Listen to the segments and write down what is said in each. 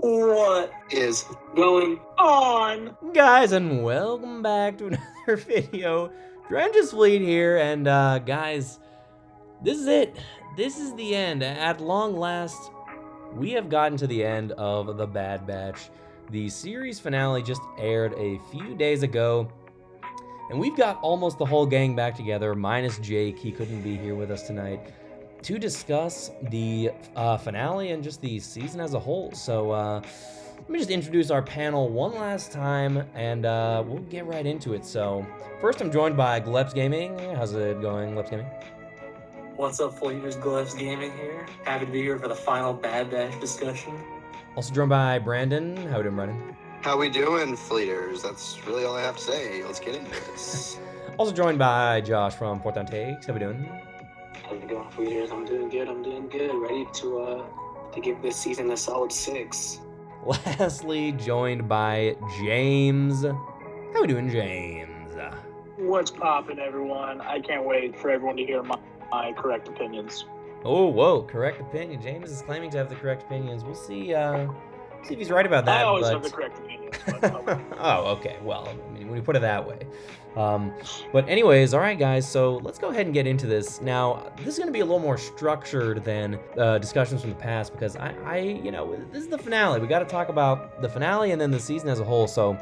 What is going on? Guys, and welcome back to another video. Drench's Fleet here, and guys, this is it. This is the end. At long last, we have gotten to the end of The Bad Batch. The series finale just aired a few days ago, and we've got almost the whole gang back together, minus Jake. He couldn't be here with us tonight to discuss the finale and just the season as a whole. So let me just introduce our panel one last time, and we'll get right into it. So first, I'm joined by Gleps Gaming. How's it going, Gleps Gaming? What's up, Fleeters? Gleps Gaming here. Happy to be here for the final Bad Batch discussion. Also joined by Brandon. How we doing, Brandon? How we doing, Fleeters? That's really all I have to say. Let's get into this. Also joined by Josh from Portland Takes. How we doing? How's it going, Fleeters? I'm doing good. Ready to give this season a solid 6. Lastly, joined by James. How we doing, James? What's poppin', everyone? I can't wait for everyone to hear my correct opinions. Oh, whoa, correct opinion. James is claiming to have the correct opinions. We'll see if he's right about that. I always have the correct opinions. But Oh, okay. Well, I mean, when you put it that way. But anyways, all right, guys. So let's go ahead and get into this. Now, this is going to be a little more structured than discussions from the past because this is the finale. We got to talk about the finale and then the season as a whole. So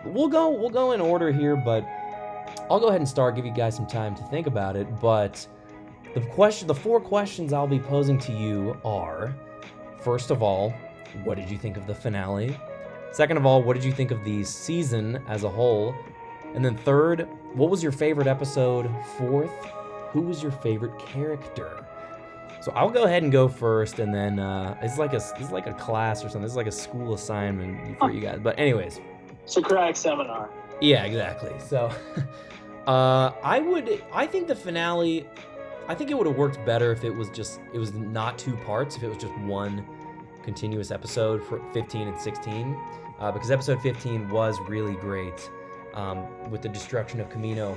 we'll go in order here, but I'll go ahead and start. Give you guys some time to think about it. But the 4 questions I'll be posing to you are: first of all, what did you think of the finale? Second of all, what did you think of the season as a whole? And then third, what was your favorite episode? Fourth, who was your favorite character? So I'll go ahead and go first, and then this is like a class or something. This is like a school assignment for you guys. But anyways, it's a crack seminar. yeah, exactly. So I think the finale, I think it would have worked better if it was not 2 parts, if it was just one continuous episode for 15 and 16, because episode 15 was really great. With the destruction of Kamino.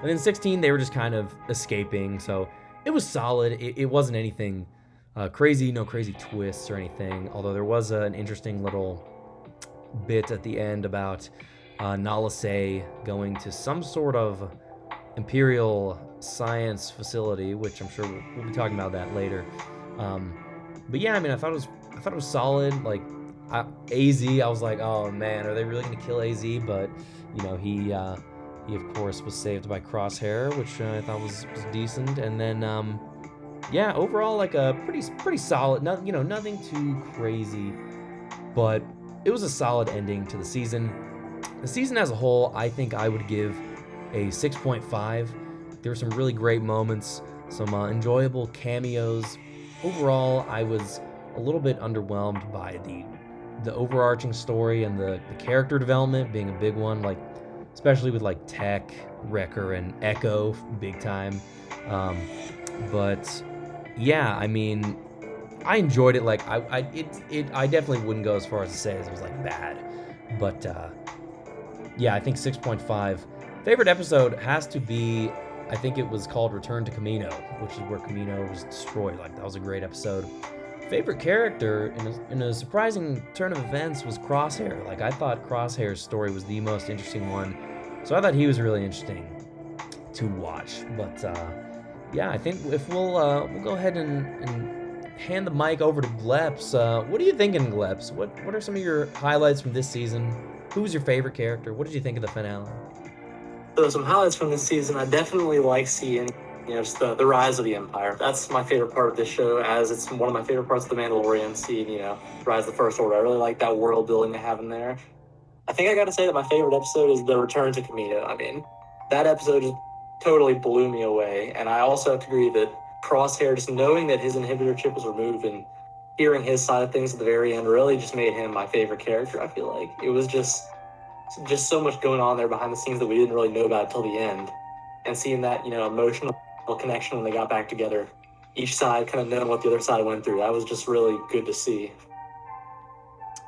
And then 16, they were just kind of escaping, so it was solid. It wasn't anything crazy, no crazy twists or anything, although there was an interesting little bit at the end about Nala Se going to some sort of Imperial science facility, which I'm sure we'll be talking about that later. But yeah, I mean, I thought it was solid. Like, AZ, I was like, oh man, are they really gonna kill AZ? But he of course was saved by Crosshair, which I thought was decent. And then overall, like a pretty solid. Nothing too crazy, but it was a solid ending to the season. The season as a whole, I think I would give a 6.5. There were some really great moments, some enjoyable cameos. Overall, I was a little bit underwhelmed by the overarching story and the character development being a big one, like especially with like Tech, Wrecker, and Echo, big time. But yeah, I mean, I enjoyed it. Like I definitely wouldn't go as far as to say it was like bad, but yeah, I think 6.5. Favorite episode has to be, I think it was called Return to Kamino, which is where Kamino was destroyed. Like, that was a great episode. Favorite character, in a surprising turn of events, was Crosshair. Like, I thought Crosshair's story was the most interesting one, so I thought he was really interesting to watch. But yeah, I think if we'll go ahead and hand the mic over to Gleps. What are you thinking, Gleps? What are some of your highlights from this season? Who was your favorite character? What did you think of the finale? So some highlights from this season, I definitely like seeing, just the rise of the Empire. That's my favorite part of this show, as it's one of my favorite parts of The Mandalorian, seeing, Rise of the First Order. I really like that world building they have in there. I think I gotta say that my favorite episode is the Return to Kamino. I mean, that episode just totally blew me away, and I also have to agree that Crosshair, just knowing that his inhibitor chip was removed and hearing his side of things at the very end really just made him my favorite character. I feel like it was just so much going on there behind the scenes that we didn't really know about until the end, and seeing that emotional connection when they got back together, each side kind of knowing what the other side went through, that was just really good to see.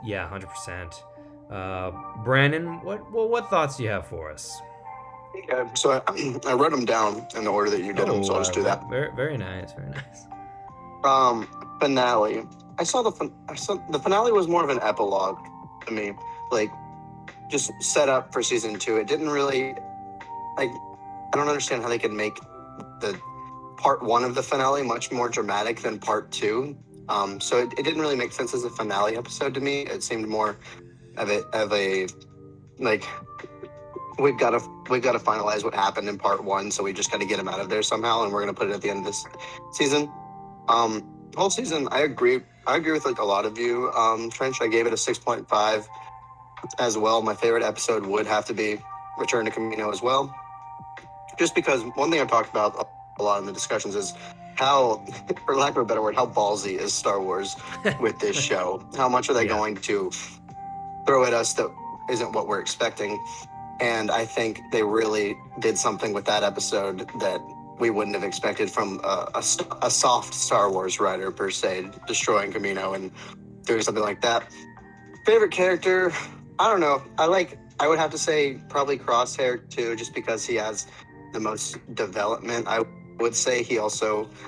Yeah, 100%. Brandon, what thoughts do you have for us? So I wrote them down in the order that you did them, so I'll just do that. Very, very nice, very nice. Finale. I saw the finale was more of an epilogue to me, like just set up for season 2. It didn't really like. I don't understand how they could make the part 1 of the finale much more dramatic than part 2. So it didn't really make sense as a finale episode to me. It seemed more of a like we've got to finalize what happened in part 1, so we just got to get him out of there somehow, and we're gonna put it at the end of this season. Whole season, I agree with like a lot of you. Trench, I gave it a 6.5 as well. My favorite episode would have to be Return to Camino as well, just because one thing I've talked about a lot in the discussions is how, for lack of a better word, how ballsy is Star Wars with this show? How much are they going to throw at us that isn't what we're expecting? And I think they really did something with that episode that we wouldn't have expected from a soft Star Wars writer, per se, destroying Camino and doing something like that. Favorite character? I don't know. I would have to say probably Crosshair, too, just because he has the most development. I would say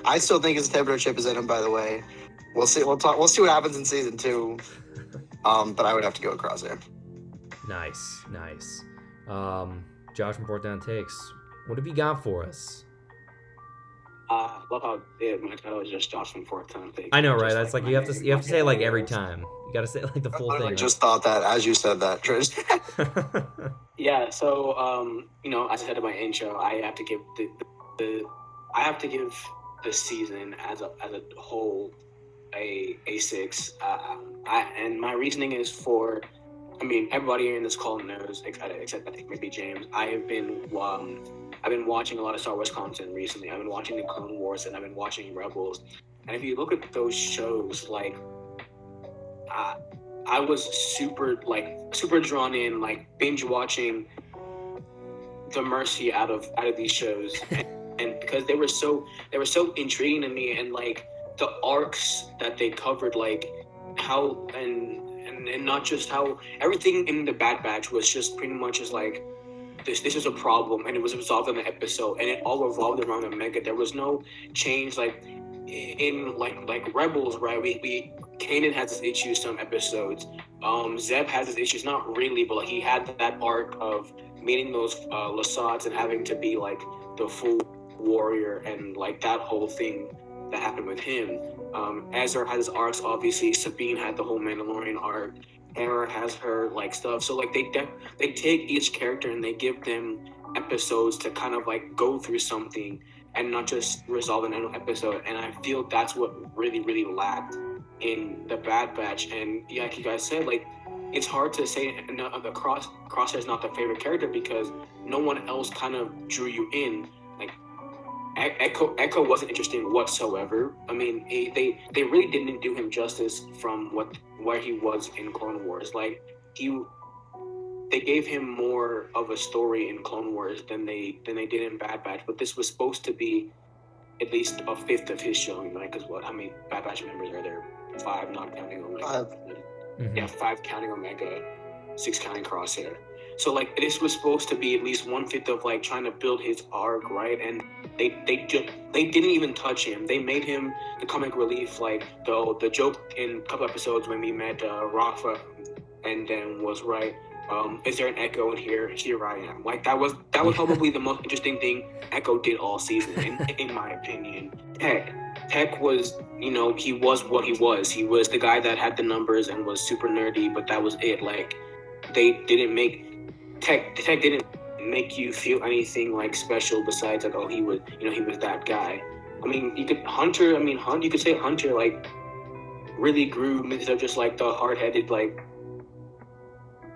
I still think his temperature chip is in him, by the way. We'll see. We'll see what happens in season 2. But I would have to go with Crosshair. Nice. Josh from Port Down Takes. What have you got for us? Love how my title is just Josh from Fourth Town Takes. I know, right? Just That's like my you have to name. say it like every time. You got to say like the full I thing. just thought that as you said that, Trish. Yeah, so as I said in my intro, I have to give the season as a whole a 6. And my reasoning is for, everybody here in this call knows, except I think maybe James. I've been watching a lot of Star Wars content recently. I've been watching the Clone Wars and I've been watching Rebels. And if you look at those shows, like I was super drawn in, like binge watching the mercy out of these shows, and because they were so intriguing to me, and like the arcs that they covered, like how and not just how everything in the Bad Batch was just pretty much just like this is a problem, and it was resolved in the episode, and it all revolved around Omega. There was no change, like in like Rebels, right? We Kanan has his issues some episodes. Zeb has his issues, not really, but like he had that arc of meeting those Lasats and having to be like the full warrior, and like that whole thing that happened with him. Ezra had his arcs, obviously. Sabine had the whole Mandalorian arc. Hera has her like stuff. So like they take each character and they give them episodes to kind of like go through something and not just resolve an episode. And I feel that's what really lacked in the Bad Batch. And yeah, like you guys said, like it's hard to say the Crosshair is not the favorite character because no one else kind of drew you in. Like Echo wasn't interesting whatsoever. I mean, they really didn't do him justice from where he was in Clone Wars. Like they gave him more of a story in Clone Wars than they did in Bad Batch. But this was supposed to be at least a fifth of his showing, right? Because how many Bad Batch members are there? 5, not counting Omega. 5. Mm-hmm. Yeah, 5 counting Omega, 6 counting Crosshair. So like this was supposed to be at least 1/5 of like trying to build his arc, right? And they didn't even touch him. They made him the comic relief, like the joke in a couple episodes when we met Rafa, and then was right. Is there an Echo in here? Here I am. Like that was probably the most interesting thing Echo did all season, in my opinion. Tech was, he was what he was. He was the guy that had the numbers and was super nerdy, but that was it. Like they didn't make Tech didn't make you feel anything like special besides like, oh, he was that guy. I mean, you could say Hunter like really grew instead of just like the hard-headed like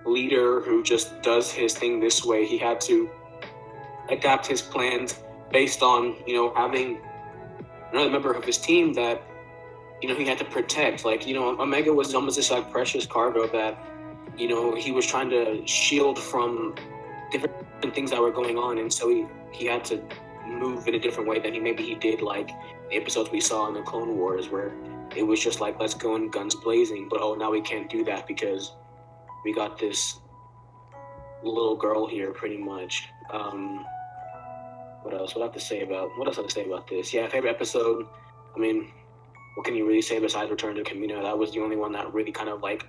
leader who just does his thing this way. He had to adapt his plans based on having another member of his team that he had to protect. Like Omega was almost this like precious cargo that he was trying to shield from different things that were going on, and so he had to move in a different way than he did like the episodes we saw in the Clone Wars, where it was just like, let's go in guns blazing, but now we can't do that because we got this little girl here, pretty much. What else? What else I have to say about this? Yeah, favorite episode. I mean, what can you really say besides Return to Camino? That was the only one that really kind of like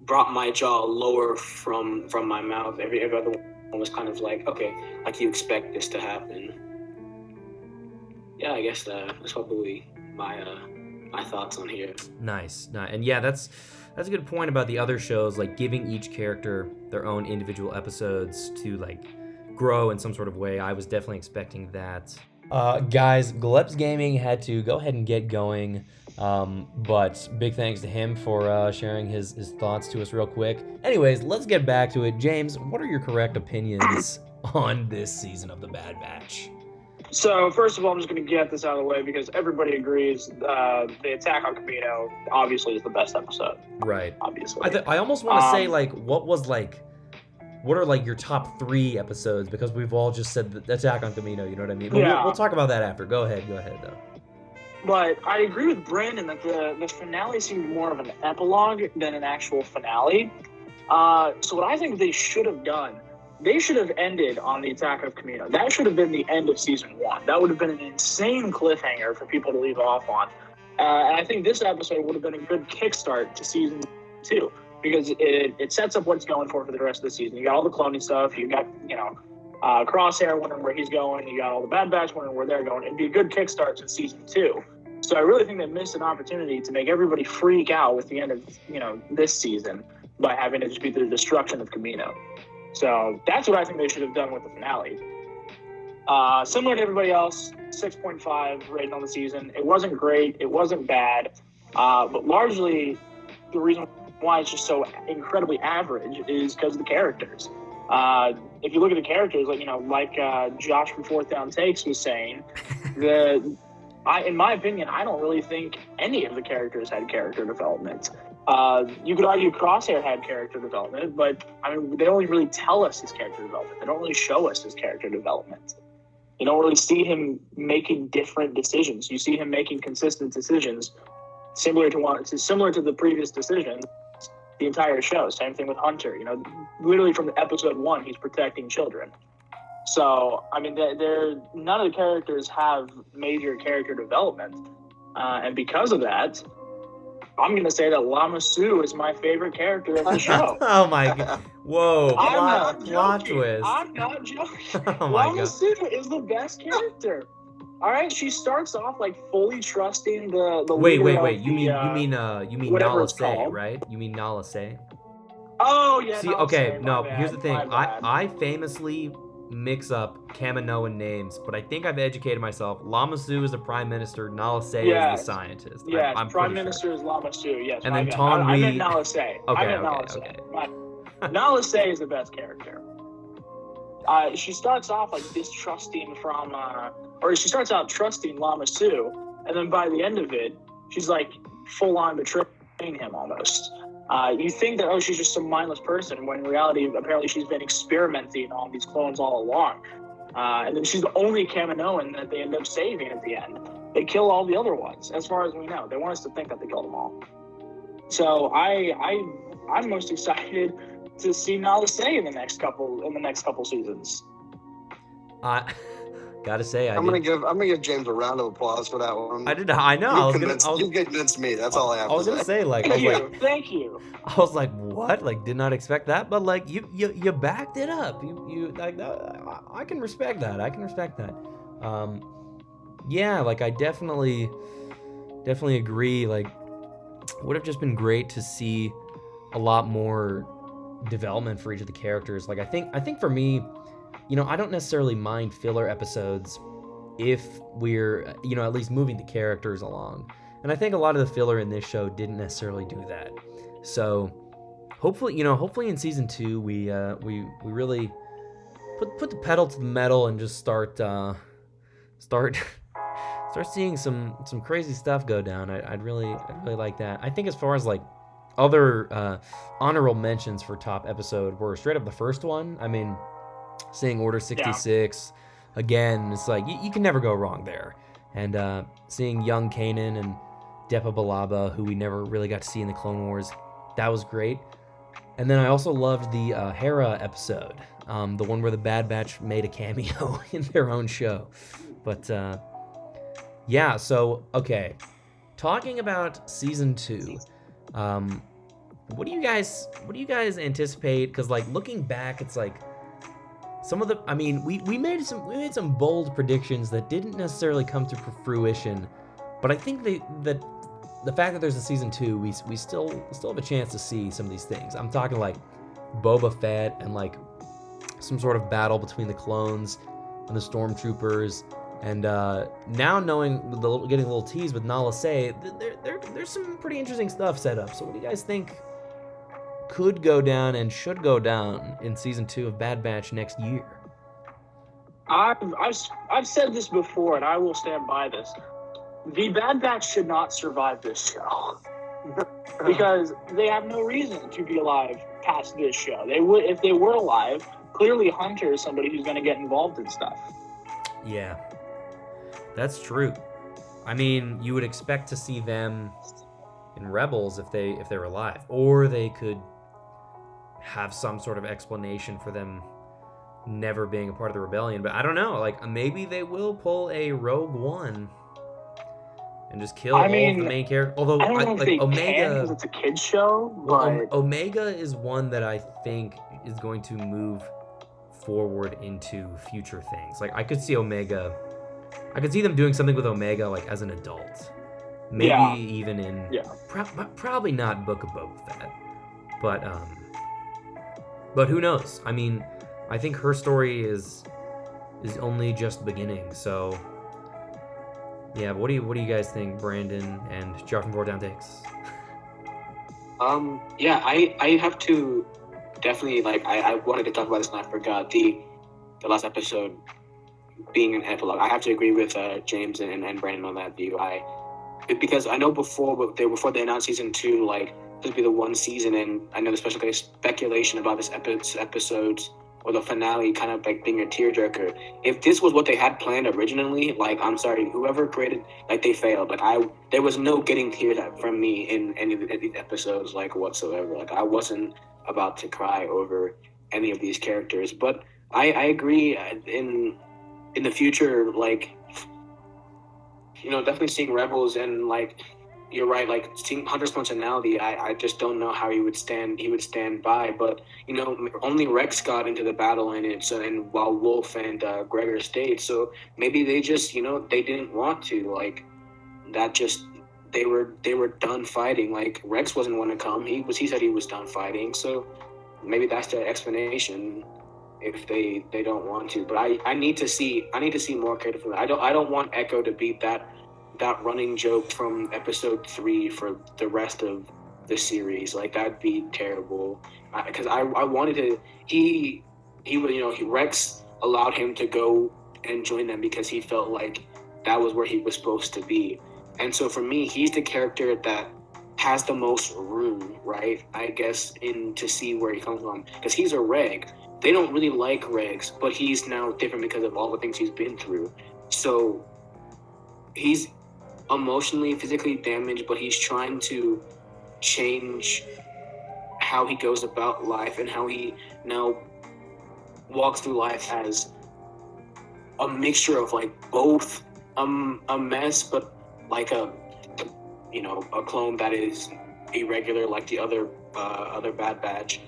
brought my jaw lower from my mouth. Every other one was kind of like, okay, like you expect this to happen. Yeah, I guess that's probably my thoughts on here. Nice. And yeah, that's a good point about the other shows, like giving each character their own individual episodes to like grow in some sort of way. I was definitely expecting that. Guys, Gleps Gaming had to go ahead and get going, but big thanks to him for sharing his thoughts to us real quick. Anyways, let's get back to it. James, what are your correct opinions on this season of The Bad Batch? So, first of all, I'm just going to get this out of the way because everybody agrees the attack on Camino obviously is the best episode. Right. Obviously. I almost want to say, like, what are, like, your top 3 episodes? Because we've all just said the attack on Camino, you know what I mean? But Yeah. we'll talk about that after. Go ahead, though. But I agree with Brandon that the finale seemed more of an epilogue than an actual finale. So what I think they should have done, they should have ended on the attack of Camino. That should have been the end of season 1. That would have been an insane cliffhanger for people to leave off on. And I think this episode would have been a good kickstart to season 2 because it sets up what's going for the rest of the season. You got all the cloning stuff. You got, Crosshair wondering where he's going. You got all the Bad Batch wondering where they're going. It'd be a good kickstart to season 2. So I really think they missed an opportunity to make everybody freak out with the end of, this season by having it just be the destruction of Camino. So that's what I think they should have done with the finale. Similar to everybody else, 6.5 rating on the season. It wasn't great. It wasn't bad. But largely the reason why it's just so incredibly average is because of the characters. If you look at the characters, like Josh from Fourth Down Takes was saying, in my opinion, I don't really think any of the characters had character development. You could argue Crosshair had character development, but they don't really tell us his character development. They don't really show us his character development. You don't really see him making different decisions. You see him making consistent decisions, similar to the previous decisions, the entire show. Same thing with Hunter. Literally from episode 1, he's protecting children. So, none of the characters have major character development. And because of that, I'm going to say that Lama Su is my favorite character of the show. Oh my god. Whoa. I'm Plot not joking. twist. I'm not joking. Oh my Lama god. Su is the best character. All right, she starts off like fully trusting the leader Wait. of You the, mean whatever Nala it's Se, called. right? You mean Nala Se? Oh yeah. See, Nala okay, Se, my no, bad, here's the thing. my bad. I famously mix up Kaminoan names, but I think I've educated myself. Lama Su is the prime minister, Nala Se is Yes. the scientist. Yes, I'm Prime pretty sure. Minister is Lama Su. Yes, And my then bad. Ton I Wee- meant Nala Se. Okay. Nala Se is the best character. She starts off like distrusting she starts out trusting Lama Su, and then by the end of it, she's like full on betraying him almost. You think that she's just some mindless person, when in reality, apparently she's been experimenting on these clones all along. And then she's the only Kaminoan that they end up saving at the end. They kill all the other ones, as far as we know. They want us to think that they killed them all. So I'm most excited to see Nala Se in the next couple seasons. Gotta say, I'm gonna give James a round of applause for that one. I know. You convinced me. That's all I have I was to gonna say. say, like, Thank you. I was like, what? Like, did not expect that, but like, you backed it up. You like, I can respect that. Yeah, like, I definitely agree. Like, would have just been great to see a lot more development for each of the characters. Like, I think for me, I don't necessarily mind filler episodes if we're, at least moving the characters along. And I think a lot of the filler in this show didn't necessarily do that. So hopefully in season 2 we really put the pedal to the metal and just start seeing some crazy stuff go down. I'd really like that. I think as far as like other honorable mentions for top episode were straight up the first one. Seeing Order 66 again, it's like you can never go wrong there. And seeing young Kanan and Depa Billaba, who we never really got to see in the Clone Wars, that was great. And then I also loved the Hera episode, the one where the Bad Batch made a cameo in their own show. But yeah, so okay, talking about season 2, what do you guys anticipate? Because like looking back, it's like some of the, I mean, we made some bold predictions that didn't necessarily come to fruition, but I think that the fact that there's a season 2, we still have a chance to see some of these things. I'm talking like Boba Fett and like some sort of battle between the clones and the stormtroopers. And now knowing, getting a little tease with Nala Se, there's some pretty interesting stuff set up. So what do you guys think could go down and should go down in season 2 of Bad Batch next year? I've said this before, and I will stand by this. The Bad Batch should not survive this show because they have no reason to be alive past this show. They would, if they were alive. Clearly, Hunter is somebody who's going to get involved in stuff. Yeah, that's true. I mean, you would expect to see them in Rebels if they're alive, or they could have some sort of explanation for them never being a part of the rebellion. But I don't know. Like maybe they will pull a Rogue One and just kill all of the main characters. Although I don't know if like they Omega, can because it's a kids show. But Omega is one that I think is going to move forward into future things. Like I could see Omega, I could see them doing something with Omega like as an adult, maybe even in probably not Book of Boba Fett, but who knows? I mean, I think her story is only just beginning. So yeah, but what do you guys think, Brandon and Jar from Four Down Takes? Yeah, I have to definitely, like, I wanted to talk about this and I forgot the last episode being an epilogue. I have to agree with James and Brandon on that view. Because I know before they announced season 2, like this would be the one season, and I know there's speculation about this episodes or the finale kind of like being a tearjerker. If this was what they had planned originally, like I'm sorry, whoever created, like they failed. Like there was no getting tears from me in any of these episodes, like whatsoever. Like I wasn't about to cry over any of these characters. But I agree in the future, like, you know, definitely seeing Rebels, and like you're right, like seeing Hunter's personality, I just don't know how he would stand by. But you know, only Rex got into the battle in it, so, and while Wolf and Gregor stayed, so maybe they just, you know, they didn't want to, like that, just they were done fighting. Like Rex wasn't want to come, he said he was done fighting, so maybe that's the explanation if they don't want to. But I need to see more character from that. I don't want Echo to be that running joke from episode 3 for the rest of the series. Like that'd be terrible. Because I wanted to. He would, you know, Rex allowed him to go and join them because he felt like that was where he was supposed to be. And so for me, he's the character that has the most room, right? I guess to see where he comes from, because he's a reg. They don't really like regs, but he's now different because of all the things he's been through. So he's emotionally, physically damaged, but he's trying to change how he goes about life and how he now walks through life as a mixture of like both a mess, but like a clone that is irregular like the other Bad Batch,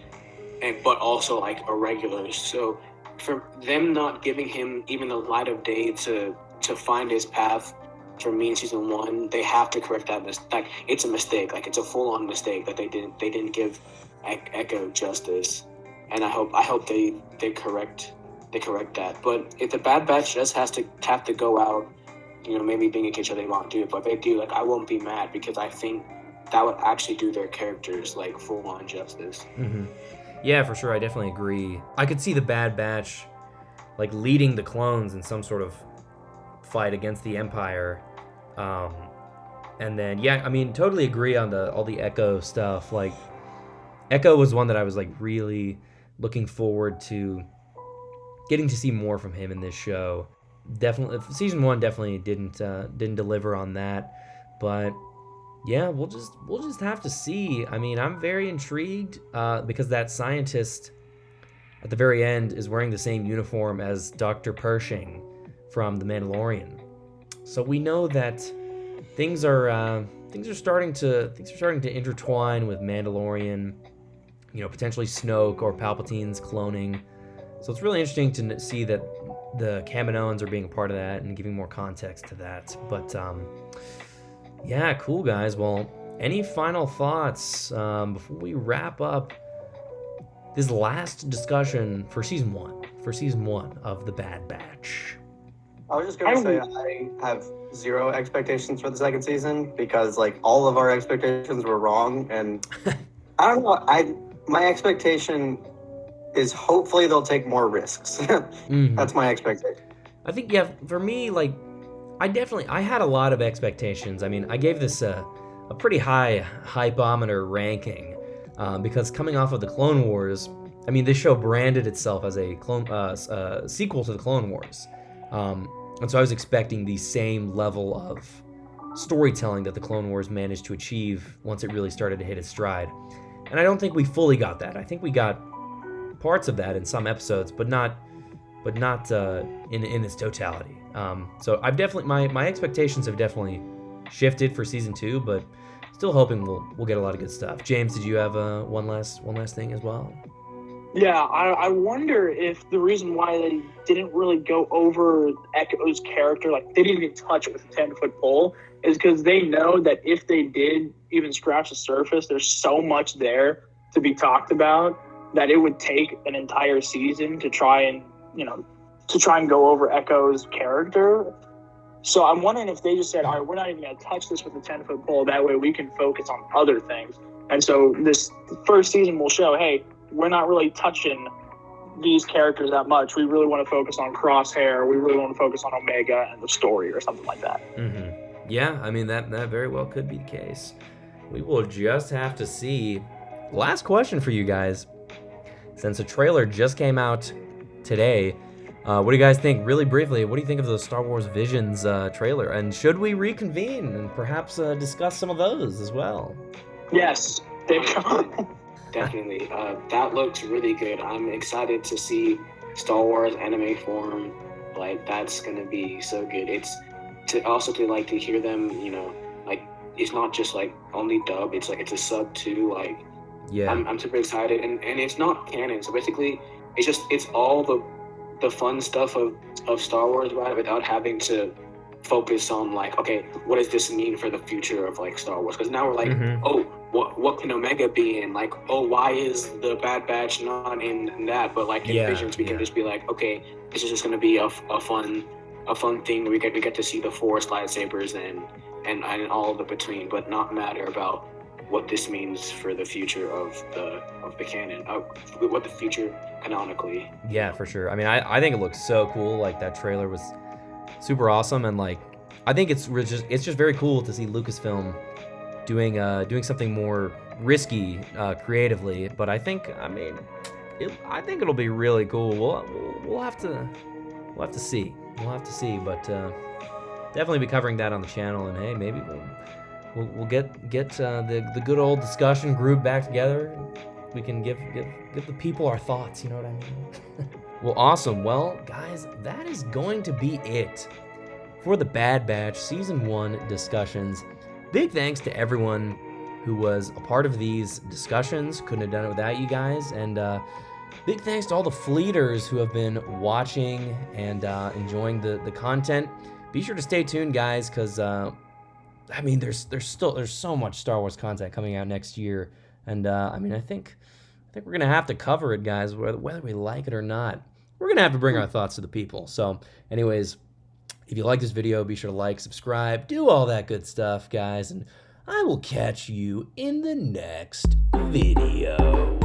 but also like a regular. So for them not giving him even the light of day to find his path, for me in season 1, they have to correct that mistake. Like, it's a mistake. Like it's a full-on mistake that they didn't give Echo justice, and I hope they correct that. But if the Bad Batch just have to go out, you know, maybe being a kid show, they won't do it. But if they do, like, I won't be mad, because I think that would actually do their characters like full-on justice. Mm-hmm. Yeah, for sure. I definitely agree. I could see the Bad Batch like leading the clones in some sort of fight against the Empire, and then I mean, totally agree on all the Echo stuff. Like Echo was one that I was like really looking forward to getting to see more from him in this show. Definitely, season 1 definitely didn't deliver on that, but yeah, we'll just have to see. I mean, I'm very intrigued because that scientist at the very end is wearing the same uniform as Dr. Pershing from The Mandalorian. So we know that things are things are starting to intertwine with Mandalorian, potentially Snoke or Palpatine's cloning. So it's really interesting to see that the Kaminoans are being a part of that and giving more context to that. But yeah, cool guys. Well, any final thoughts before we wrap up this last discussion for season one of The Bad Batch? I was just going to say I have zero expectations for the second season because like all of our expectations were wrong, and I don't know. My expectation is hopefully they'll take more risks. That's my expectation. I think, yeah, for me, like, I had a lot of expectations. I mean, I gave this a pretty high hypometer ranking because coming off of the Clone Wars, I mean, this show branded itself as a sequel to the Clone Wars. And so I was expecting the same level of storytelling that the Clone Wars managed to achieve once it really started to hit its stride. And I don't think we fully got that. I think we got parts of that in some episodes, but not in its totality. So I've definitely my expectations have definitely shifted for season 2, but still hoping we'll get a lot of good stuff. James, did you have one last thing as well? Yeah, I wonder if the reason why they didn't really go over Echo's character, like they didn't even touch it with a 10-foot pole, is because they know that if they did even scratch the surface, there's so much there to be talked about that it would take an entire season to try and go over Echo's character. So I'm wondering if they just said, all right, we're not even going to touch this with a 10-foot pole. That way we can focus on other things. And so this first season will show, hey, we're not really touching these characters that much. We really want to focus on Crosshair. We really want to focus on Omega and the story or something like that. Mm-hmm. Yeah, I mean, that very well could be the case. We will just have to see. Last question for you guys. Since the trailer just came out today, what do you guys think? Really briefly, what do you think of the Star Wars Visions trailer? And should we reconvene and perhaps discuss some of those as well? Yes. Definitely. That looks really good. I'm excited to see Star Wars anime form. Like, that's going to be so good. It's to hear them, like, it's not just like only dub. It's like, it's a sub too. Like, yeah, I'm super excited. And it's not canon. So basically, it's all the fun stuff of Star Wars, right? Without having to focus on like, okay, what does this mean for the future of like Star Wars? Because now we're like, oh, what can Omega be in? Like, oh, why is the Bad Batch not in that? But like in Visions, we can just be like, okay, this is just gonna be a fun thing. We get to see the Force lightsabers and all of the between, but not matter about what this means for the future of the canon, what the future canonically. Yeah, for sure. I mean, I think it looks so cool. Like, that trailer was super awesome, and like, I think it's just very cool to see Lucasfilm doing something more risky creatively. But I think it'll be really cool. We'll have to see. But definitely be covering that on the channel. And hey, maybe we'll get the good old discussion group back together. We can give the people our thoughts. You know what I mean? Well, awesome. Well, guys, that is going to be it for the Bad Batch Season 1 discussions. Big thanks to everyone who was a part of these discussions. Couldn't have done it without you guys. And big thanks to all the Fleeters who have been watching and enjoying the content. Be sure to stay tuned, guys, because I mean, there's so much Star Wars content coming out next year, and I mean, I think we're gonna have to cover it, guys, whether we like it or not. We're gonna have to bring our thoughts to the people. So, anyways, if you like this video, be sure to like, subscribe, do all that good stuff, guys, and I will catch you in the next video.